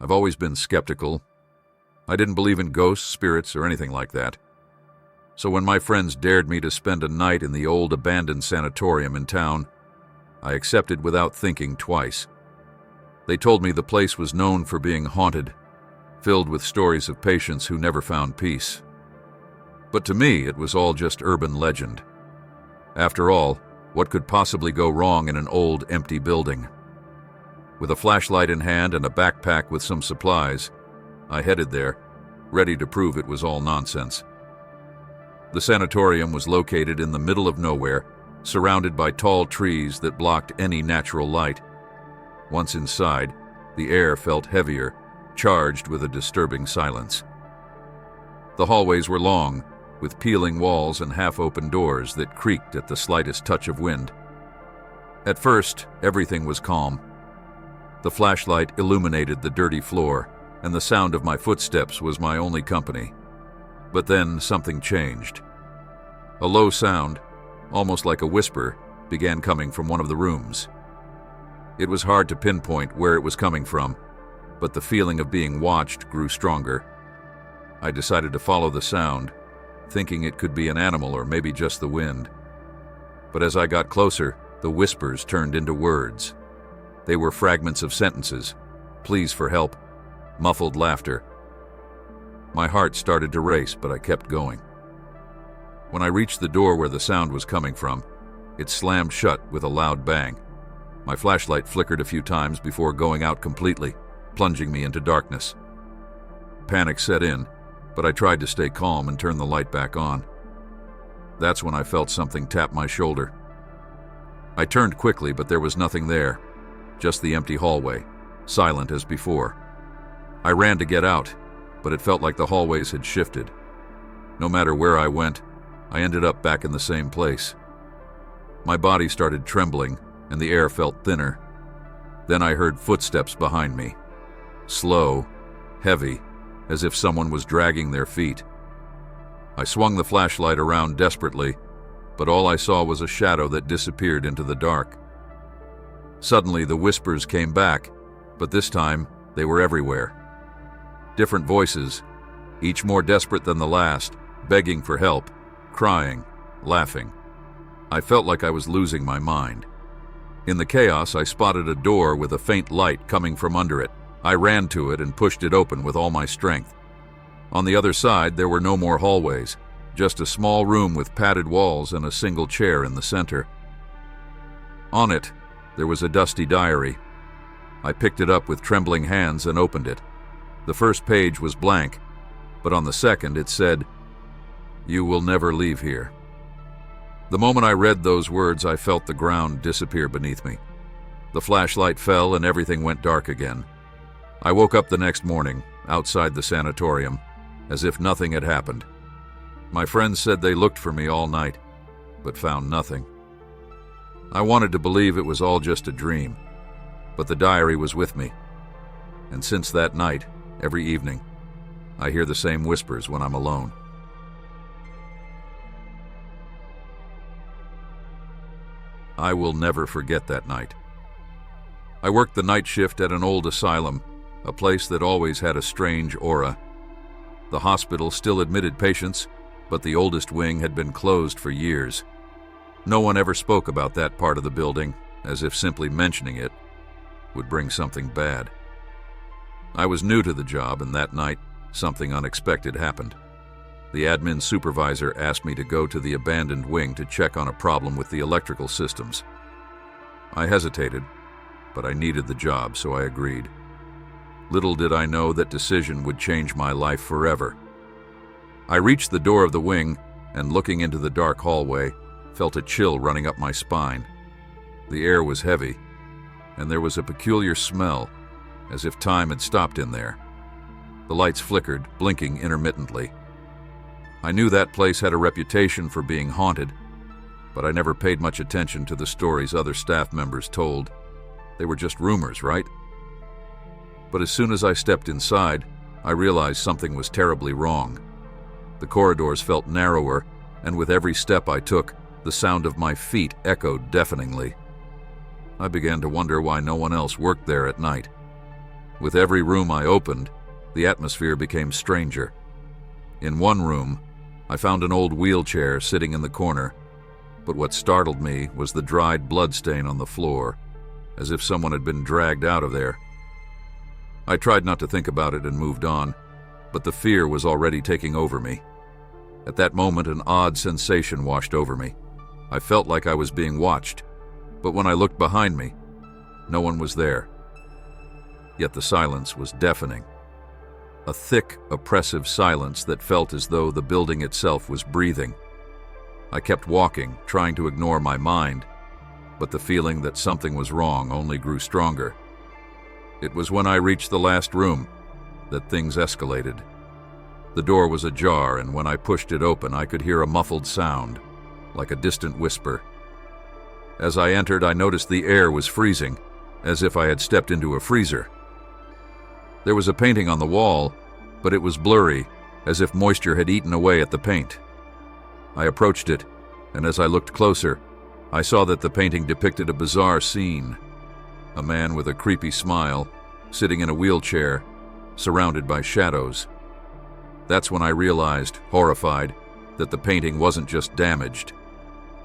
I've always been skeptical. I didn't believe in ghosts, spirits, or anything like that. So when my friends dared me to spend a night in the old abandoned sanatorium in town, I accepted without thinking twice. They told me the place was known for being haunted, filled with stories of patients who never found peace. But to me, it was all just urban legend. After all, what could possibly go wrong in an old, empty building? With a flashlight in hand and a backpack with some supplies, I headed there, ready to prove it was all nonsense. The sanatorium was located in the middle of nowhere, surrounded by tall trees that blocked any natural light. Once inside, the air felt heavier, charged with a disturbing silence. The hallways were long, with peeling walls and half-open doors that creaked at the slightest touch of wind. At first, everything was calm. The flashlight illuminated the dirty floor, and the sound of my footsteps was my only company. But then something changed. A low sound, almost like a whisper, began coming from one of the rooms. It was hard to pinpoint where it was coming from, but the feeling of being watched grew stronger. I decided to follow the sound, thinking it could be an animal or maybe just the wind. But as I got closer, the whispers turned into words. They were fragments of sentences, pleas for help, muffled laughter. My heart started to race, but I kept going. When I reached the door where the sound was coming from, it slammed shut with a loud bang. My flashlight flickered a few times before going out completely, plunging me into darkness. Panic set in, but I tried to stay calm and turn the light back on. That's when I felt something tap my shoulder. I turned quickly, but there was nothing there, just the empty hallway, silent as before. I ran to get out, but it felt like the hallways had shifted. No matter where I went, I ended up back in the same place. My body started trembling, and the air felt thinner. Then I heard footsteps behind me. Slow, heavy, as if someone was dragging their feet. I swung the flashlight around desperately, but all I saw was a shadow that disappeared into the dark. Suddenly, the whispers came back, but this time, they were everywhere. Different voices, each more desperate than the last, begging for help, crying, laughing. I felt like I was losing my mind. In the chaos, I spotted a door with a faint light coming from under it. I ran to it and pushed it open with all my strength. On the other side, there were no more hallways, just a small room with padded walls and a single chair in the center. On it, there was a dusty diary. I picked it up with trembling hands and opened it. The first page was blank, but on the second it said, "You will never leave here." The moment I read those words, I felt the ground disappear beneath me. The flashlight fell and everything went dark again. I woke up the next morning, outside the sanatorium, as if nothing had happened. My friends said they looked for me all night, but found nothing. I wanted to believe it was all just a dream, but the diary was with me. And since that night, every evening, I hear the same whispers when I'm alone. I will never forget that night. I worked the night shift at an old asylum, a place that always had a strange aura. The hospital still admitted patients, but the oldest wing had been closed for years. No one ever spoke about that part of the building, as if simply mentioning it would bring something bad. I was new to the job, and that night, something unexpected happened. The admin supervisor asked me to go to the abandoned wing to check on a problem with the electrical systems. I hesitated, but I needed the job, so I agreed. Little did I know that decision would change my life forever. I reached the door of the wing, and looking into the dark hallway, felt a chill running up my spine. The air was heavy, and there was a peculiar smell, as if time had stopped in there. The lights flickered, blinking intermittently. I knew that place had a reputation for being haunted, but I never paid much attention to the stories other staff members told. They were just rumors, right? But as soon as I stepped inside, I realized something was terribly wrong. The corridors felt narrower, and with every step I took, the sound of my feet echoed deafeningly. I began to wonder why no one else worked there at night. With every room I opened, the atmosphere became stranger. In one room, I found an old wheelchair sitting in the corner, but what startled me was the dried bloodstain on the floor, as if someone had been dragged out of there. I tried not to think about it and moved on, but the fear was already taking over me. At that moment, an odd sensation washed over me. I felt like I was being watched, but when I looked behind me, no one was there. Yet the silence was deafening. A thick, oppressive silence that felt as though the building itself was breathing. I kept walking, trying to ignore my mind, but the feeling that something was wrong only grew stronger. It was when I reached the last room that things escalated. The door was ajar, and when I pushed it open, I could hear a muffled sound, like a distant whisper. As I entered, I noticed the air was freezing, as if I had stepped into a freezer. There was a painting on the wall, but it was blurry, as if moisture had eaten away at the paint. I approached it, and as I looked closer, I saw that the painting depicted a bizarre scene. A man with a creepy smile, sitting in a wheelchair, surrounded by shadows. That's when I realized, horrified, that the painting wasn't just damaged.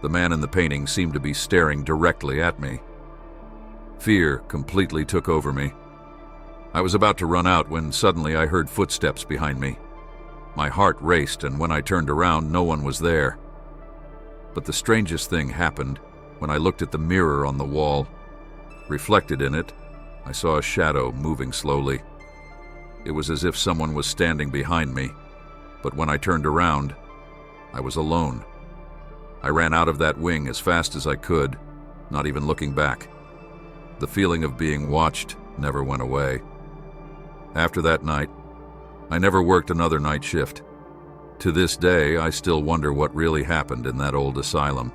The man in the painting seemed to be staring directly at me. Fear completely took over me. I was about to run out when suddenly I heard footsteps behind me. My heart raced, and when I turned around, no one was there. But the strangest thing happened when I looked at the mirror on the wall. Reflected in it, I saw a shadow moving slowly. It was as if someone was standing behind me, but when I turned around, I was alone. I ran out of that wing as fast as I could, not even looking back. The feeling of being watched never went away. After that night, I never worked another night shift. To this day, I still wonder what really happened in that old asylum.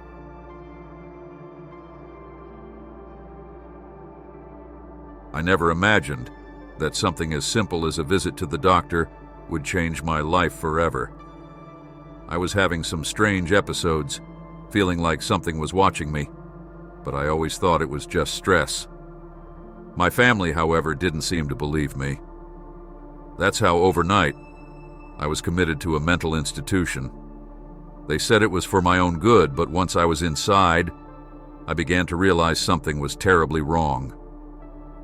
I never imagined that something as simple as a visit to the doctor would change my life forever. I was having some strange episodes, feeling like something was watching me, but I always thought it was just stress. My family, however, didn't seem to believe me. That's how overnight, I was committed to a mental institution. They said it was for my own good, but once I was inside, I began to realize something was terribly wrong.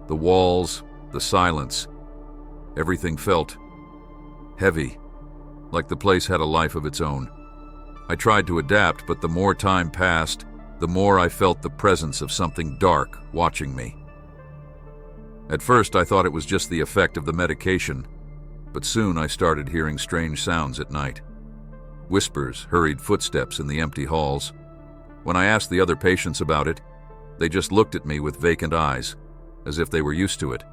The walls, the silence, everything felt heavy, like the place had a life of its own. I tried to adapt, but the more time passed, the more I felt the presence of something dark watching me. At first, I thought it was just the effect of the medication, but soon I started hearing strange sounds at night. Whispers, hurried footsteps in the empty halls. When I asked the other patients about it, they just looked at me with vacant eyes, as if they were used to it.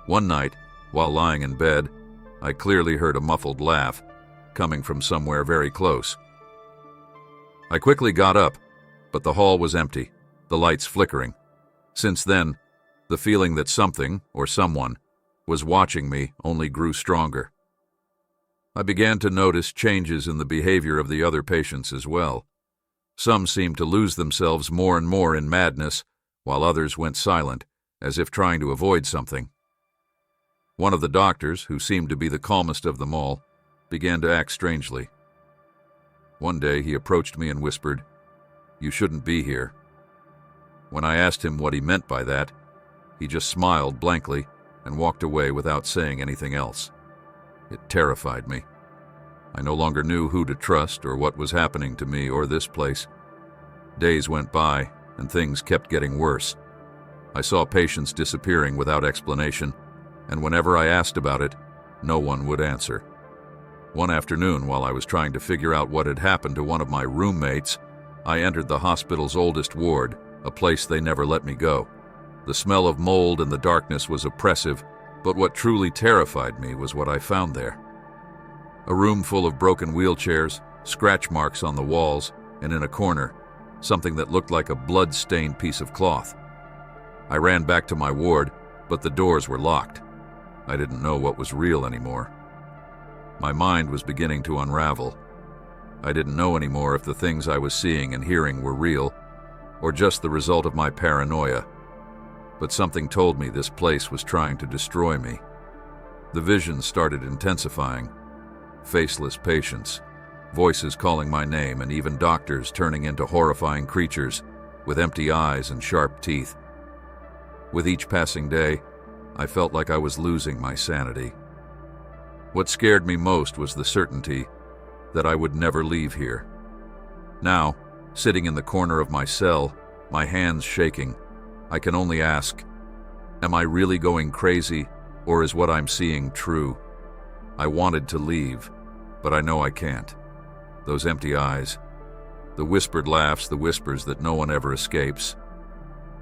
One night, while lying in bed, I clearly heard a muffled laugh, coming from somewhere very close. I quickly got up, but the hall was empty, the lights flickering. Since then, the feeling that something, or someone, was watching me only grew stronger. I began to notice changes in the behavior of the other patients as well. Some seemed to lose themselves more and more in madness, while others went silent, as if trying to avoid something. One of the doctors, who seemed to be the calmest of them all, began to act strangely. One day he approached me and whispered, "You shouldn't be here." When I asked him what he meant by that, he just smiled blankly and walked away without saying anything else. It terrified me. I no longer knew who to trust or what was happening to me or this place. Days went by, and things kept getting worse. I saw patients disappearing without explanation, and whenever I asked about it, no one would answer. One afternoon, while I was trying to figure out what had happened to one of my roommates, I entered the hospital's oldest ward, a place they never let me go. The smell of mold and the darkness was oppressive, but what truly terrified me was what I found there. A room full of broken wheelchairs, scratch marks on the walls, and in a corner, something that looked like a blood-stained piece of cloth. I ran back to my ward, but the doors were locked. I didn't know what was real anymore. My mind was beginning to unravel. I didn't know anymore if the things I was seeing and hearing were real, or just the result of my paranoia. but something told me this place was trying to destroy me. The visions started intensifying. Faceless patients, voices calling my name, and even doctors turning into horrifying creatures with empty eyes and sharp teeth. With each passing day, I felt like I was losing my sanity. What scared me most was the certainty that I would never leave here. Now, sitting in the corner of my cell, my hands shaking, I can only ask, am I really going crazy, or is what I'm seeing true? I wanted to leave, but I know I can't. Those empty eyes, the whispered laughs, the whispers that no one ever escapes.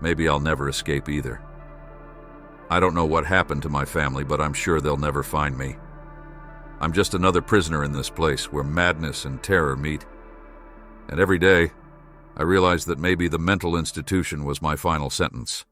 Maybe I'll never escape either. I don't know what happened to my family, but I'm sure they'll never find me. I'm just another prisoner in this place where madness and terror meet. And every day, I realize that maybe the mental institution was my final sentence.